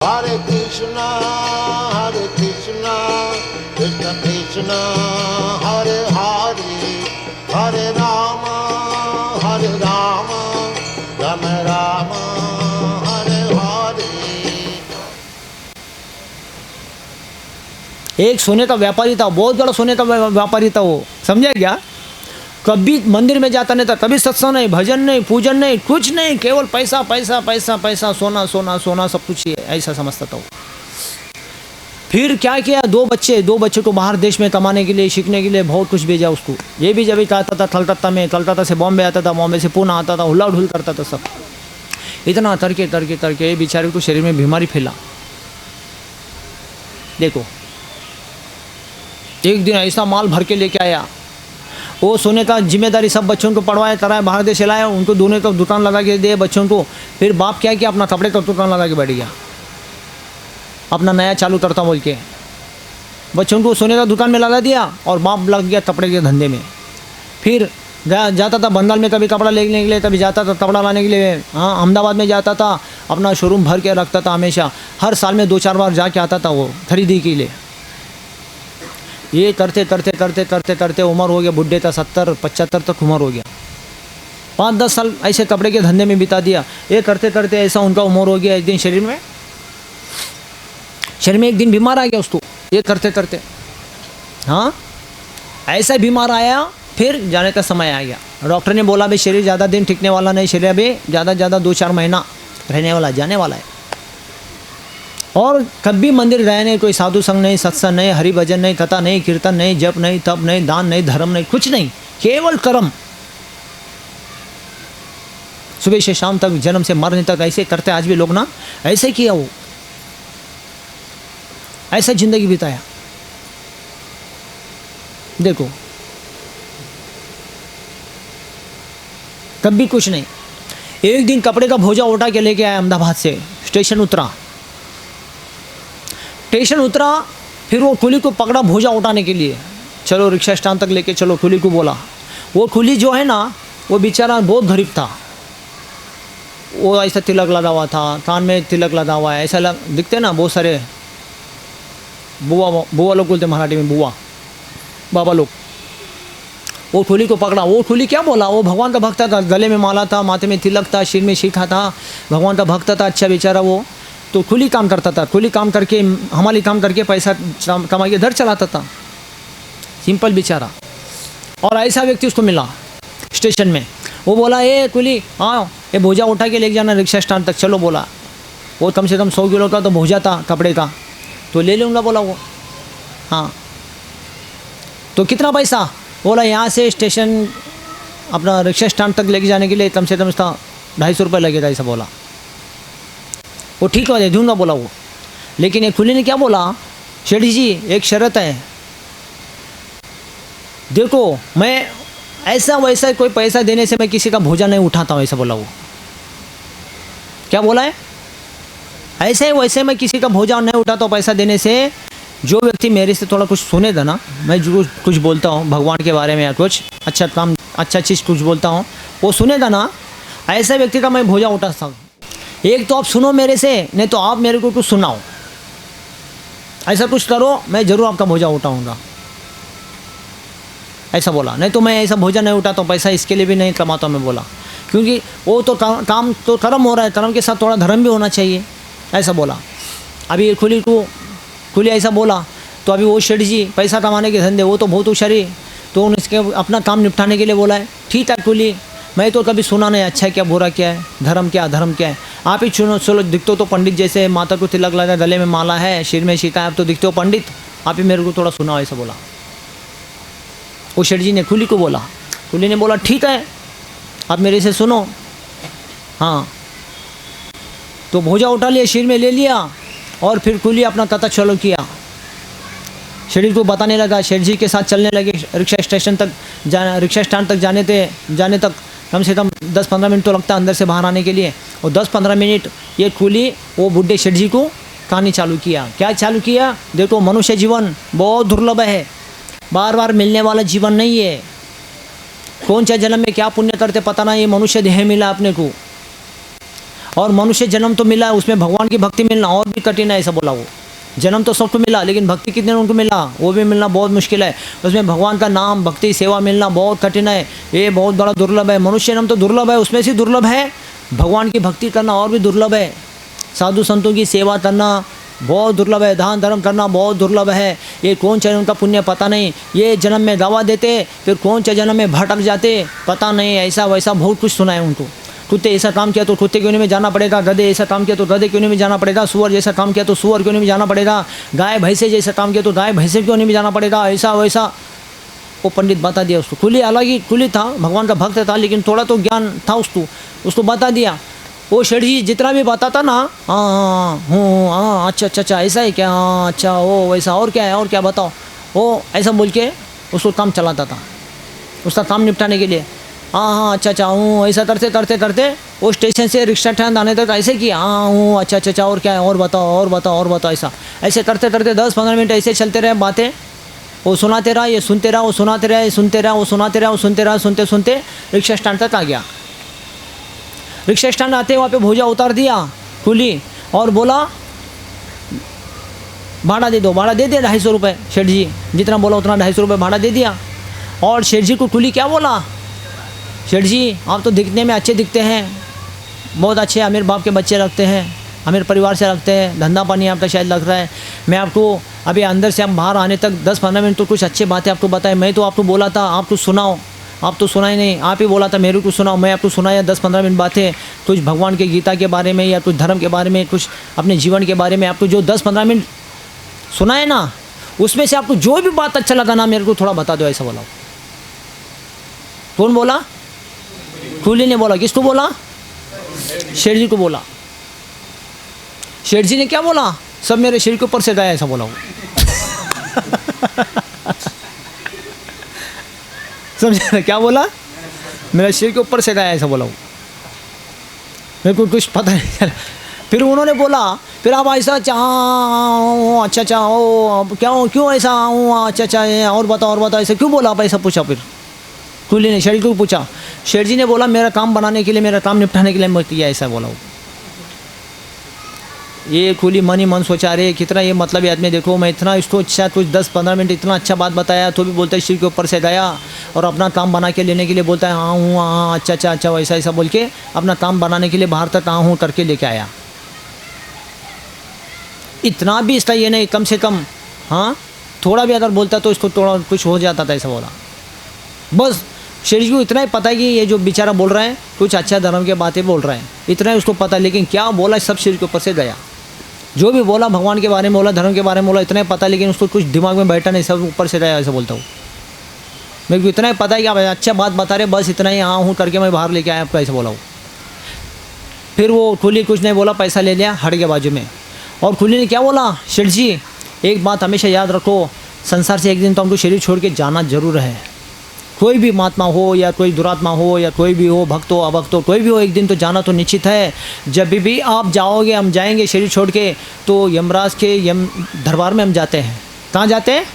Hare Krishna, Krishna Krishna, Hare Hare, Hare Rama, Rama Rama, Hare Hare. एक सोने का व्यापारी था, बहुत बड़ा सोने का व्यापारी था वो, समझा क्या? कभी मंदिर में जाता नहीं था, कभी सत्संग नहीं, भजन नहीं, पूजन नहीं, कुछ नहीं, केवल पैसा पैसा पैसा पैसा, सोना सोना सोना, सब कुछ ही है, ऐसा समझता था वो। फिर क्या किया, दो बच्चे को बाहर देश में कमाने के लिए, सीखने के लिए बहुत कुछ भेजा उसको। ये भी जब आता था कलकत्ता से बॉम्बे आता था, बॉम्बे से पुणे आता था, हुल्ला ढुल करता था सब। इतना तरके बेचारे को शरीर में बीमारी फैला। देखो, एक दिन ऐसा माल भर के लेके आया, वो सोने का जिम्मेदारी सब बच्चों को पढ़वाया, कराया, बाहर देश लाया, उनको दोनों का दुकान लगा के दिए बच्चों को। फिर बाप क्या किया, अपना कपड़े का दुकान लगा के बैठ गया, अपना नया चालू करता बोल के। बच्चों को सोने का दुकान में लगा दिया और बाप लग गया कपड़े के धंधे में। फिर जाता था बंगाल में, कभी कपड़ा लेने के लिए, कभी जाता था कपड़ा लाने के लिए। हाँ, अहमदाबाद में जाता था, अपना शोरूम भर के रखता था हमेशा। हर साल में 2-4 बार जाके आता था वो खरीदी के लिए। ये करते उम्र हो गया, बुढ़े था, 70-75 तक उम्र हो गया। 5-10 साल ऐसे कपड़े के धंधे में बिता दिया। ये करते ऐसा उनका उम्र हो गया। एक दिन शरीर में एक दिन बीमार आ गया उसको, ये करते। हाँ, ऐसा बीमार आया, फिर जाने का समय आ गया। डॉक्टर ने बोला भाई शरीर ज़्यादा दिन टिकने वाला नहीं, शरीर अभी ज़्यादा 2-4 महीना रहने वाला, जाने वाला है। और कभी मंदिर गए नहीं, कोई साधु संग नहीं, सत्संग नहीं, हरि भजन नहीं, कथा नहीं, कीर्तन नहीं, जप नहीं, तप नहीं, दान नहीं, धर्म नहीं, कुछ नहीं, केवल कर्म। सुबह से शाम तक, जन्म से मरने तक ऐसे करते। आज भी लोग ना ऐसे किया, वो ऐसा जिंदगी बिताया। देखो, कभी कुछ नहीं। एक दिन कपड़े का भोजा उठा के लेके आया अहमदाबाद से, स्टेशन उतरा, फिर वो कुली को पकड़ा भोजा उठाने के लिए। चलो रिक्शा स्टैंड तक लेके चलो, कुली को बोला। वो कुली जो है ना, वो बेचारा बहुत गरीब था। वो ऐसा तिलक लगा हुआ था, कान में तिलक लगा हुआ है, ऐसा दिखते ना बहुत सारे बुआ लोग बोलते मराठी में, बुआ बाबा लोग। वो कुली को पकड़ा। वो कुली क्या बोला, वो भगवान का भक्त था, गले में माला था, माथे में तिलक था, सिर में शिखा था, भगवान का भक्त था। अच्छा बेचारा वो तो कुली काम करता था, कुली काम करके, हमारी काम करके पैसा कमा के घर चलाता था, सिंपल बेचारा। और ऐसा व्यक्ति उसको मिला स्टेशन में। वो बोला, ए कुली, हाँ ये भोजा उठा के लेके जाना रिक्शा स्टैंड तक, चलो बोला। वो कम से कम 100 किलो का तो भोजा था कपड़े का, तो ले लूँगा बोला वो। हाँ, तो कितना पैसा? बोला यहाँ से स्टेशन अपना रिक्शा स्टैंड तक लेके जाने के लिए कम से कम इसका 250 रुपये लगेगा, ऐसा बोला। वो ठीक है, दे दूँगा बोला वो। लेकिन एक कुली ने क्या बोला, शेठी जी एक शर्त है, देखो मैं ऐसा वैसा कोई पैसा देने से मैं किसी का भोजा नहीं उठाता हूँ, ऐसा बोला वो। क्या बोला है? ऐसे वैसे मैं किसी का भोजा नहीं उठाता हूँ पैसा देने से। जो व्यक्ति मेरे से थोड़ा कुछ सुनेगा ना, मैं जो कुछ बोलता हूँ भगवान के बारे में या कुछ अच्छा काम, अच्छा चीज़ कुछ बोलता हूँ, वो सुनेगा ना, ऐसे व्यक्ति का मैं भोजा उठाता हूँ। एक तो आप सुनो मेरे से, नहीं तो आप मेरे को कुछ सुनाओ, ऐसा कुछ करो, मैं ज़रूर आपका भोजा उठाऊँगा, ऐसा बोला। नहीं तो मैं ऐसा भोजा नहीं उठाता हूँ, पैसा इसके लिए भी नहीं कमाता मैं बोला, क्योंकि वो तो काम तो कर्म हो रहा है, कर्म के साथ थोड़ा धर्म भी होना चाहिए, ऐसा बोला। अभी कुली ऐसा बोला, तो अभी वो शेठ जी पैसा कमाने के धंधे, वो तो बहुत होशियारी, तो उनके अपना काम निपटाने के लिए बोला है, ठीक है कुली, मैं तो कभी सुना नहीं अच्छा क्या बुरा क्या है, धर्म क्या अधर्म क्या है, आप ही चुनो। चलो दिखते हो तो पंडित जैसे, माता को तिलक लगा, गले में माला है, सिर में शिका है, आप तो दिखते हो पंडित, आप ही मेरे को थोड़ा सुनाओ, ऐसा बोला। वो शेठ जी ने कुली को बोला। कुली ने बोला ठीक है, आप मेरे से सुनो। हाँ, तो भोजा उठा लिया, सिर में ले लिया, और फिर कुली अपना कथा चालू किया। शेठ को बताने लगा, शेठ जी के साथ चलने लगे रिक्शा स्टेशन तक, रिक्शा स्टैंड तक जाने तक कम से कम 10-15 मिनट तो लगता है अंदर से बाहर आने के लिए। और 10-15 मिनट ये कुली वो बुढ़े शेठ जी को कहानी चालू किया। क्या चालू किया? देखो, मनुष्य जीवन बहुत दुर्लभ है, बार बार मिलने वाला जीवन नहीं है। कौन सा जन्म में क्या पुण्य करते पता नहीं, ये मनुष्य देह मिला अपने को, और मनुष्य जन्म तो मिला, उसमें भगवान की भक्ति मिलना और भी कठिन है, ऐसा बोला वो। जन्म तो सबको मिला, लेकिन भक्ति कितने उनको मिला वो भी मिलना बहुत मुश्किल है। उसमें भगवान का नाम भक्ति सेवा मिलना बहुत कठिन है, ये बहुत बड़ा दुर्लभ है। मनुष्य जन्म तो दुर्लभ है, उसमें से दुर्लभ है भगवान की भक्ति करना और भी दुर्लभ है। साधु संतों की सेवा करना बहुत दुर्लभ है, दान धर्म करना बहुत दुर्लभ है। ये कौन सा उनका पुण्य पता नहीं, ये जन्म में दावा देते फिर कौन सा जन्म में भटक जाते पता नहीं, ऐसा वैसा बहुत कुछ सुना है उनको। कुत्ते ऐसा काम किया तो कुत्ते क्यों नहीं में जाना पड़ेगा, गधे ऐसा काम किया तो गधे क्यों नहीं में जाना पड़ेगा, सुअर जैसा काम किया तो सुअर क्यों नहीं में जाना पड़ेगा, गाय भैंसे जैसा काम किया तो गाय भैंसे क्यों नहीं में जाना पड़ेगा, ऐसा वैसा वो पंडित बता दिया उसको। कुली अलग ही कुली था, भगवान का भक्त था, लेकिन थोड़ा तो ज्ञान था उसको बता दिया। वो शेठ जी जितना भी बताता ना, हाँ अच्छा अच्छा अच्छा ऐसा है क्या, हाँ अच्छा वो वैसा, और क्या है और क्या बताओ, वो ऐसा बोल के उसको काम चलाता था, उसका काम निपटाने के लिए। हाँ अच्छा अच्छा हूँ, ऐसा करते करते करते वो स्टेशन से रिक्शा स्टैंड आने तक ऐसे किया, हाँ अच्छा अच्छा अच्छा और क्या है और बताओ और बताओ और बताओ, ऐसा ऐसे करते करते 10-15 मिनट ऐसे चलते रहे बातें। वो सुनाते रहा, ये सुनते रहा, वो सुनाते रहा, ये सुनते रहा, वो सुनाते रहा, वो सुनते रहा, सुनते सुनते रिक्शा स्टैंड तक आ गया। रिक्शा स्टैंड आते वहाँ पे भोजा उतार दिया कुली और बोला भाड़ा दे दो। भाड़ा दे दिया 250 रुपये, शेठ जी जितना बोला उतना 250 रुपये भाड़ा दे दिया। और शेठ जी को कुली क्या बोला, शेठ जी आप तो दिखने में अच्छे दिखते हैं, बहुत अच्छे अमीर बाप के बच्चे रखते हैं, अमीर परिवार से रखते हैं, धंधा पानी आपका शायद लग रहा है, मैं आपको अभी अंदर से हम बाहर आने तक 10-15 मिनट तो कुछ अच्छी बातें आपको बताए, मैं तो आपको बोला था आप कुछ सुनाओ, आप तो सुना ही नहीं, आप ही बोला था मेरे को सुनाओ, मैं आपको सुनाया 10-15 मिनट बातें, कुछ भगवान के गीता के बारे में या कुछ धर्म के बारे में, कुछ अपने जीवन के बारे में आपको जो 10-15 मिनट सुनाए ना, उसमें से आपको जो भी बात अच्छा लगा ना मेरे को थोड़ा बता दो, ऐसा बोला। कौन बोला, कुली ने बोला। किसको बोला, शेठ जी को बोला। शेठ जी ने क्या बोला, सब मेरे शरीर के ऊपर से गया, ऐसा बोला वो। समझे क्या बोला, मेरा शरीर के ऊपर से गया, ऐसा बोला वो। मेरे को कुछ पता नहीं चला। फिर उन्होंने बोला फिर आप ऐसा अच्छा अच्छा ओ क्या क्यों ऐसा अच्छा अच्छा और बताओ ऐसा क्यों बोला आप, ऐसा पूछा। फिर कुली ने शेठ को पूछा, शेठ जी ने बोला मेरा काम बनाने के लिए, मेरा काम निपटाने के लिए मैं किया, ऐसा बोला वो। ये कुली मन ही मन सोचा, अरे कितना ये मतलब आदमी, देखो मैं इतना इसको अच्छा कुछ 10-15 मिनट इतना अच्छा बात बताया तो भी बोलता है सिर के ऊपर से गया, और अपना काम बना के लेने के लिए बोलता है हाँ हूँ हाँ अच्छा अच्छा अच्छा वैसा ऐसा बोल के अपना काम बनाने के लिए बाहर तक हाँ हूँ करके लेके आया। इतना भी इसका ये नहीं, कम से कम हाँ थोड़ा भी अगर बोलता तो इसको थोड़ा कुछ हो जाता था, ऐसा बोला। बस शेठ जी को इतना ही पता है कि ये जो बेचारा बोल रहा है कुछ अच्छा धर्म के बातें बोल रहे हैं, इतना ही उसको पता है, लेकिन क्या बोला सब शेर के ऊपर से गया। जो भी बोला भगवान के बारे में बोला, धर्म के बारे में बोला, इतना ही पता है, लेकिन उसको कुछ दिमाग में बैठा नहीं, सब ऊपर से गया, ऐसा बोलता हूँ। मेरे को इतना ही पता है कि आप अच्छा बात बता रहे, बस इतना ही हाँ हूँ करके मैं बाहर लेके आया आपको, ऐसा बोला हूँ। फिर वो कुली कुछ नहीं बोला, पैसा ले लिया, हट गया बाजू में। और कुली ने क्या बोला, शेठ जी एक बात हमेशा याद रखो, संसार से एक दिन तो हमको शरीर छोड़ के जाना जरूर है। कोई भी महात्मा हो या कोई दुरात्मा हो या कोई भी हो, भक्त हो अभक्त हो, कोई भी हो, एक दिन तो जाना तो निश्चित है। जब भी आप जाओगे, हम जाएंगे शरीर छोड़ के, तो यमराज के यम दरबार में हम जाते हैं। कहाँ जाते हैं,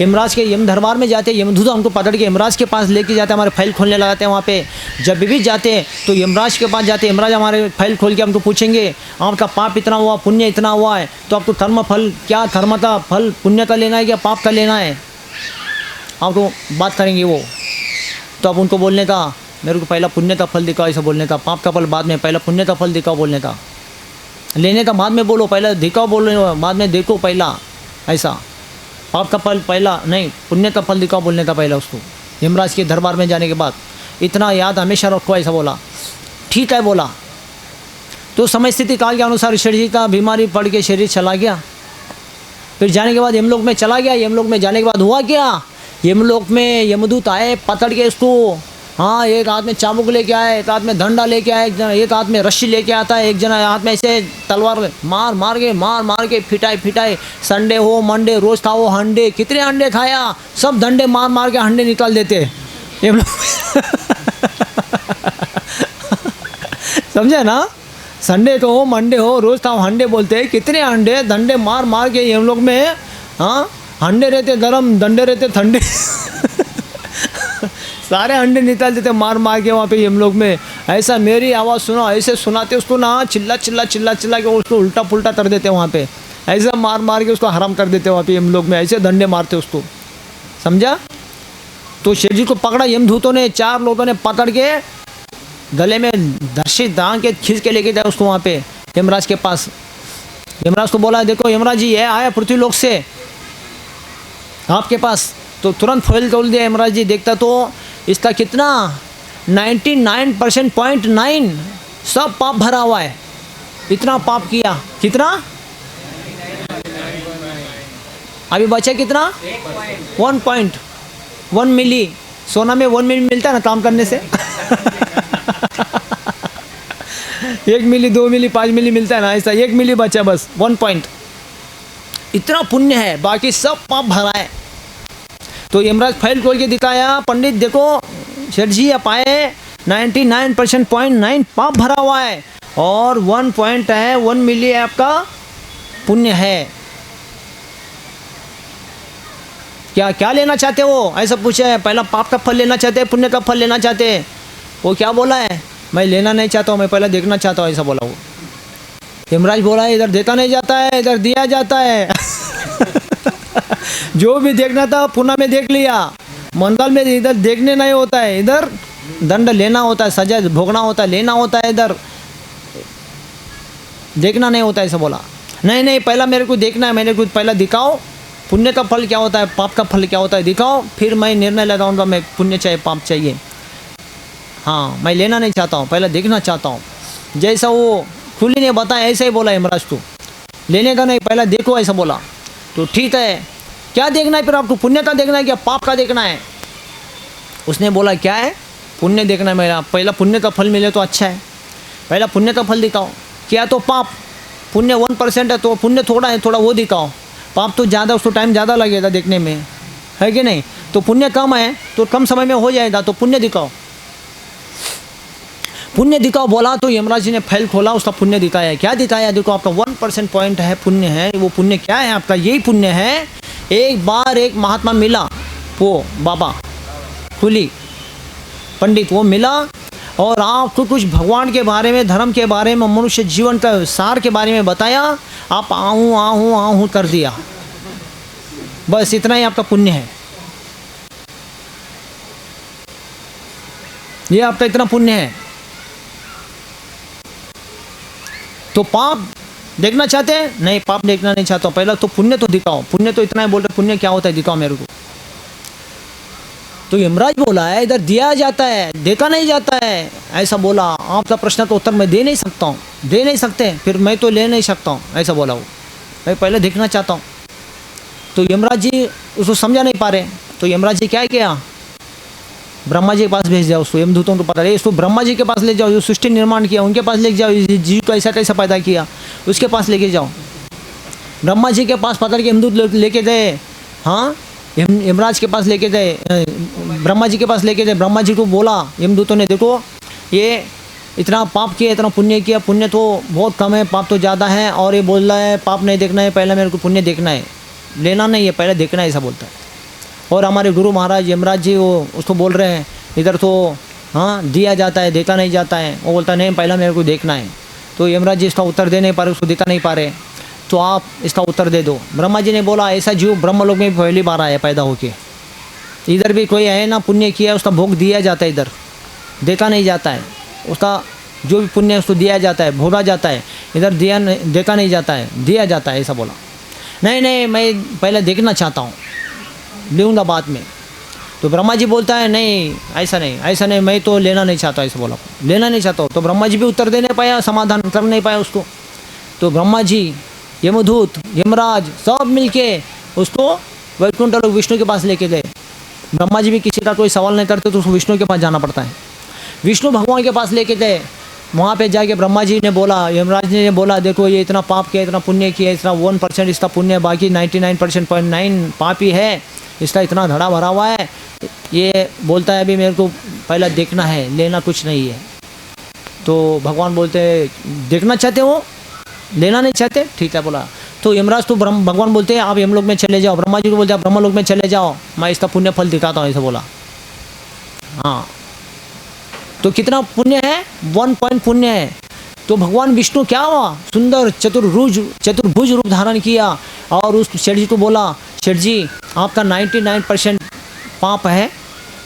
यमराज के यम दरबार में जाते हैं। यमदूत हमको पकड़ के यमराज के पास लेके जाते हैं, हमारे फाइल खोलने लगाते हैं वहाँ पे। जब भी जाते हैं तो यमराज के पास जाते हैं, यमराज हमारे फाइल खोल के हमको पूछेंगे आपका पाप इतना हुआ, पुण्य इतना हुआ है, तो आपको कर्म फल क्या, कर्म का फल पुण्य का लेना है या पाप का लेना है, आपको बात करेंगे वो। तो अब उनको बोलने का, मेरे को पहला पुण्य का फल दिखाओ, ऐसा बोलने का, पाप का फल बाद में, पहला पुण्य का फल दिखाओ बोलने का, लेने का बाद में बोलो, पहला दिखाओ बोलने बाद में देखो पहला, ऐसा। पाप का फल पहला नहीं, पुण्य का फल दिखाओ बोलने का पहला उसको, यमराज के दरबार में जाने के बाद। इतना याद हमेशा रखो, ऐसा बोला। ठीक है बोला। तो समय स्थिति काल के अनुसार शेठ जी का बीमारी पड़ के शरीर चला गया। फिर जाने के बाद यमलोक में चला गया। यमलोक में जाने के बाद हुआ क्या, यमलोक में यमदूत आए पकड़ के इसको, हाँ एक हाथ में चाबुक लेके आए, एक हाथ में डंडा लेके आए, एक हाथ में रस्सी लेके आता है, एक जना हाथ में ऐसे तलवार मार मार के फिटाए। संडे हो मंडे रोज खाओ अंडे, कितने अंडे खाया, सब डंडे मार के अंडे निकाल देते यमलोक। समझे ना, संडे तो हो मंडे हो रोज खाओ अंडे बोलते, कितने अंडे डंडे मार के यमलोक में, हाँ अंडे रहते गरम, डंडे रहते ठंडे। सारे अंडे निकाल देते मार मार के वहाँ पे यमलोक में। ऐसा मेरी आवाज़ सुना, ऐसे सुनाते उसको ना, चिल्ला चिल्ला चिल्ला चिल्ला के उसको उल्टा पुल्टा कर देते वहाँ पे, ऐसा मार मार के उसको हराम कर देते वहाँ पे यमलोक में, ऐसे डंडे मारते उसको, समझा। तो शेर जी को पकड़ा यमदूतों ने, 4 लोगों ने पकड़ के गले में धर्षी दांग के खींच के लेके जाए उसको वहाँ पे यमराज के पास। यमराज को बोला देखो यमराज जी ये आया पृथ्वी लोक से आपके पास। तो तुरंत फैल तोल दिया यमराज जी, देखता तो इसका कितना 99% सब पाप भरा हुआ है। इतना पाप किया, कितना अभी बचा कितना 1.1 मिली। सोना में 1 मिली मिलता है ना काम करने से 1 मिली 2 मिली 5 मिली मिलता है ना, ऐसा 1 मिली बचा बस 1 पॉइंट। इतना पुण्य है, बाकी सब पाप भरा है। तो यमराज फाइल खोल के दिखाया, पंडित देखो शेठ जी आप आए 99% पाप भरा हुआ है और 1 पॉइंट है 1 मिली आपका पुण्य है। क्या क्या लेना चाहते हो ऐसा पूछा है। पहला पाप का फल लेना चाहते हैं, पुण्य का फल लेना चाहते हैं। वो क्या बोला है, मैं लेना नहीं चाहता हूँ, मैं पहले देखना चाहता हूँ, ऐसा बोला वो। यमराज बोला है इधर देखा नहीं जाता है, इधर दिया जाता है जो भी देखना था पुणे में देख लिया, मंडल में इधर देखने नहीं होता है, इधर दंड लेना होता है, सजा भोगना होता है, लेना होता है, इधर देखना नहीं होता है, ऐसा बोला। नहीं नहीं पहला मेरे को देखना है, मेरे को पहला दिखाओ पुण्य का फल क्या होता है, पाप का फल क्या होता है दिखाओ, फिर मैं निर्णय लगाऊंगा मैं पुण्य चाहिए पाप चाहिए। हाँ मैं लेना नहीं चाहता हूँ, पहले देखना चाहता हूँ। जैसा वो खुली ने बताया ऐसा ही बोला यमराज, तो लेने का नहीं पहला देखो ऐसा बोला। तो ठीक है क्या देखना है फिर आपको, पुण्य का देखना है क्या पाप का देखना है। उसने बोला क्या है पुण्य देखना है मेरा, पहला पुण्य का फल मिले तो अच्छा है, पहला पुण्य का फल दिखाओ। क्या तो पाप, पुण्य 1% है तो पुण्य थोड़ा है, थोड़ा वो दिखाओ, पाप तो ज़्यादा उसको टाइम ज़्यादा लगेगा देखने में, है कि नहीं। तो पुण्य कम है तो कम समय में हो जाएगा, तो पुण्य दिखाओ, पुण्य दिखाओ बोला। तो यमराज जी ने फाइल खोला, उसका पुण्य दिखाया। क्या दिखाया देखो, आपका 1% पॉइंट है पुण्य है। वो पुण्य क्या है आपका, यही पुण्य है। एक बार एक महात्मा मिला, वो बाबा खुली पंडित वो मिला और आपको कुछ भगवान के बारे में, धर्म के बारे में, मनुष्य जीवन का सार के बारे में बताया, आप आहूँ आहूँ आहूँ कर दिया, बस इतना ही आपका पुण्य है। ये आपका इतना पुण्य है। तो पाप देखना चाहते हैं, नहीं पाप देखना नहीं चाहता, पहला तो पुण्य तो दिखाओ, पुण्य तो इतना ही बोल रहे, पुण्य क्या होता है दिखाओ मेरे को। तो यमराज बोला है इधर दिया जाता है, देखा नहीं जाता है, ऐसा बोला। आपका प्रश्न तो उत्तर मैं दे नहीं सकता हूँ, दे नहीं सकते, फिर मैं तो ले नहीं सकता हूँ, ऐसा बोला वो। मैं पहले देखना चाहता हूँ। तो यमराज जी उसको समझा नहीं पा रहे, तो यमराज जी क्या किया, ब्रह्मा जी के पास भेज जाओ उसको। यमदूतों को पता है इसको ब्रह्मा जी के पास ले जाओ, जो सृष्टि निर्माण किया उनके पास ले जाओ, जीव को ऐसा कैसा पैदा किया उसके पास लेके जाओ। ब्रह्मा जी के पास पकड़ के यमदूत लेके गए, हाँ यमराज के पास लेके गए, ब्रह्मा जी के पास लेके गए। ब्रह्मा जी को बोला यमदूतों ने, देखो ये इतना पाप किया, इतना पुण्य किया, पुण्य तो बहुत कम है, पाप तो ज़्यादा है। और ये बोल रहा है पाप नहीं देखना है, पहले मेरे को पुण्य देखना है, लेना नहीं है, पहले देखना है, ऐसा बोलता है। और हमारे गुरु महाराज यमराज जी वो उसको बोल रहे हैं इधर तो हाँ दिया जाता है, देखा नहीं जाता है। वो बोलता नहीं पहला मेरे को देखना है। तो यमराज जी इसका उत्तर दे नहीं पा रहे, उसको दिखा नहीं पा रहे, तो आप इसका उत्तर दे दो। ब्रह्मा जी ने बोला ऐसा जीव ब्रह्म लोक में पहली बार आया पैदा होके, इधर भी कोई है ना पुण्य किया उसका भोग दिया जाता है, इधर देखा नहीं जाता है, उसका जो भी पुण्य है उसको दिया जाता है, भोगा जाता है, इधर दिया देखा नहीं जाता है, दिया जाता है, ऐसा बोला। नहीं नहीं मैं पहले देखना चाहता हूँ, लूँगा बाद में। तो ब्रह्मा जी बोलता है नहीं ऐसा नहीं, ऐसा नहीं, मैं तो लेना नहीं चाहता, ऐसा बोला, लेना नहीं चाहता हूँ। तो ब्रह्मा जी भी उत्तर दे नहीं पाया, समाधान कर नहीं पाया उसको। तो ब्रह्मा जी, यमदूत, यमराज सब मिलके उसको वैकुंठ लोक विष्णु के पास लेके गए। ब्रह्मा जी भी किसी का कोई सवाल नहीं करते तो उसको विष्णु के पास जाना पड़ता है। विष्णु भगवान के पास लेके गए, वहाँ पे जाके ब्रह्मा जी ने बोला, यमराज जी ने बोला देखो ये इतना पाप किया, इतना पुण्य किया, इतना 1% इसका पुण्य है, बाकी 99.9 पाप ही है, इसका इतना धड़ा भरा हुआ है। ये बोलता है अभी मेरे को पहला देखना है, लेना कुछ नहीं है। तो भगवान बोलते देखना चाहते हो, लेना नहीं चाहते, ठीक है बोला। तो यमराज तो भगवान बोलते हैं आप यमलोक में चले जाओ, ब्रह्मा जी को बोलते हैं ब्रह्म लोक में चले जाओ, मैं इसका पुण्य फल दिखाता हूँ, ऐसा बोला। हाँ, तो कितना पुण्य है, 1 पॉइंट पुण्य है। तो भगवान विष्णु क्या हुआ, सुंदर चतुर्भुज रूप धारण किया और उस सेठ जी को बोला, सेठ जी आपका 99% पाप है,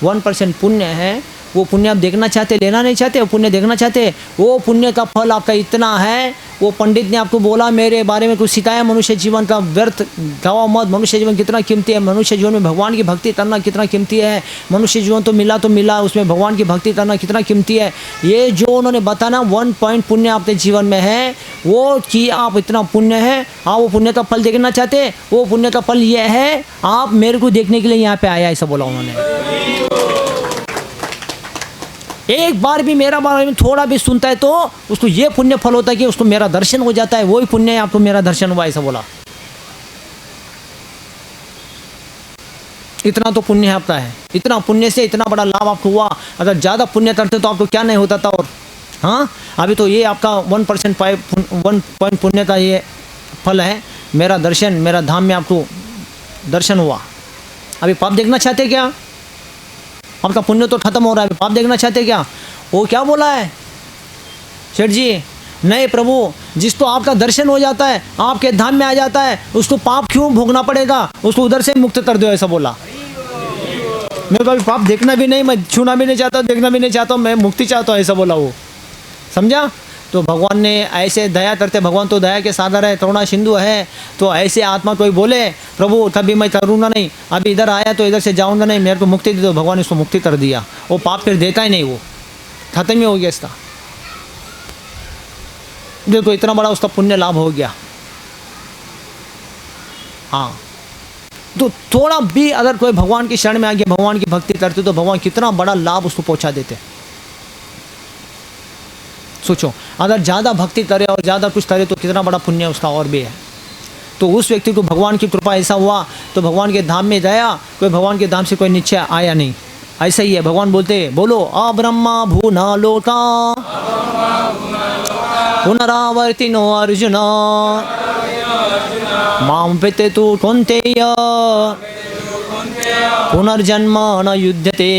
1% पुण्य है। वो पुण्य आप देखना चाहते, लेना नहीं चाहते, वो पुण्य देखना चाहते, वो पुण्य का फल आपका इतना है। वो पंडित ने आपको बोला, मेरे बारे में कुछ सिखाया, मनुष्य जीवन का व्यर्थ गवा मत, मनुष्य जीवन कितना कीमती है, मनुष्य जीवन में भगवान की भक्ति करना कितना कीमती है, मनुष्य जीवन तो मिला, उसमें भगवान की भक्ति करना कितना कीमती है। ये जो उन्होंने बताना 1 पॉइंट पुण्य आपके जीवन में है, वो कि आप इतना पुण्य है, आप वो पुण्य का फल देखना चाहते, वो पुण्य का फल ये है, आप मेरे को देखने के लिए यहाँ पे आया, ऐसा बोला उन्होंने। एक बार भी मेरा बारे में थोड़ा भी सुनता है तो उसको ये पुण्य फल होता है कि उसको मेरा दर्शन हो जाता है, वही पुण्य है आपको मेरा दर्शन हुआ, ऐसा बोला। इतना तो पुण्य है आपका है, इतना पुण्य से इतना बड़ा लाभ आपको हुआ। अगर ज़्यादा पुण्य करते तो आपको क्या नहीं होता था। और हाँ, अभी तो ये आपका 1% 1 पॉइंट पुण्य का ये फल है, मेरा दर्शन, मेरा धाम में आपको दर्शन हुआ। अभी पाप देखना चाहते क्या, आपका पुण्य तो खत्म हो रहा है, पाप देखना चाहते क्या। वो क्या बोला है सेठ जी, नहीं प्रभु, जिसको आपका दर्शन हो जाता है, आपके धाम में आ जाता है, उसको पाप क्यों भोगना पड़ेगा, उसको उधर से मुक्त कर दो, ऐसा बोला। मेरे को अभी पाप देखना भी नहीं, मैं छूना भी नहीं चाहता, देखना भी नहीं चाहता, मैं मुक्ति चाहता हूँ, ऐसा बोला वो, समझा। तो भगवान ने ऐसे दया करते, भगवान तो दया के सागर है, करुणा सिंधु है। तो ऐसे आत्मा कोई बोले, प्रभु तभी मैं करूँगा नहीं, अभी इधर आया तो इधर से जाऊँगा नहीं, मेरे को मुक्ति दे दो, भगवान उसको मुक्ति कर दिया। वो पाप फिर देता ही नहीं, वो खत्म ही हो गया इसका। देखो इतना बड़ा उसका पुण्य लाभ हो गया। हाँ, तो थोड़ा भी अगर कोई भगवान की शरण में आके भगवान की भक्ति करते तो भगवान कितना बड़ा लाभ उसको पहुँचा देते। सोचो, अगर ज़्यादा भक्ति करे और ज़्यादा कुछ करे तो कितना बड़ा पुण्य उसका और भी है। तो उस व्यक्ति को भगवान की कृपा ऐसा हुआ तो भगवान के धाम में गया, कोई भगवान के धाम से कोई नीचे आया नहीं। ऐसा ही है, भगवान बोलते बोलो अब्रह्मा भूना लोका पुनरावर्तिनो अर्जुन माम पेते तु कौन्तेय पुनर्जन्म न युध्यते।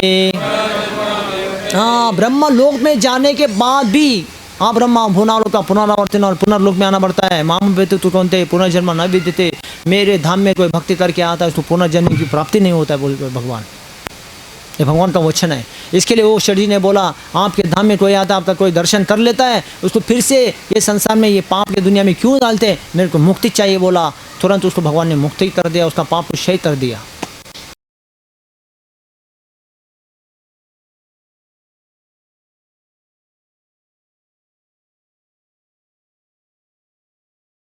हाँ, ब्रह्म लोक में जाने के बाद भी हाँ ब्रह्मा भूनालोक का पुनरावर्तन और पुनर्लोक में आना पड़ता है। माम वेतु तु कौन्तेय पुनर्जन्म न विद्यते, मेरे धाम में कोई भक्ति करके आता है उसको पुनर्जन्म की प्राप्ति नहीं होता है, बोल भगवान। ये भगवान का वचन है। इसके लिए वो शेठ जी ने बोला, आपके धाम में कोई आता है, आपका कोई दर्शन कर लेता है, उसको फिर से ये संसार में ये पाप के दुनिया में क्यों डालते, मेरे को मुक्ति चाहिए बोला, तुरंत उसको भगवान ने मुक्ति कर दिया, उसका पाप को क्षय कर दिया।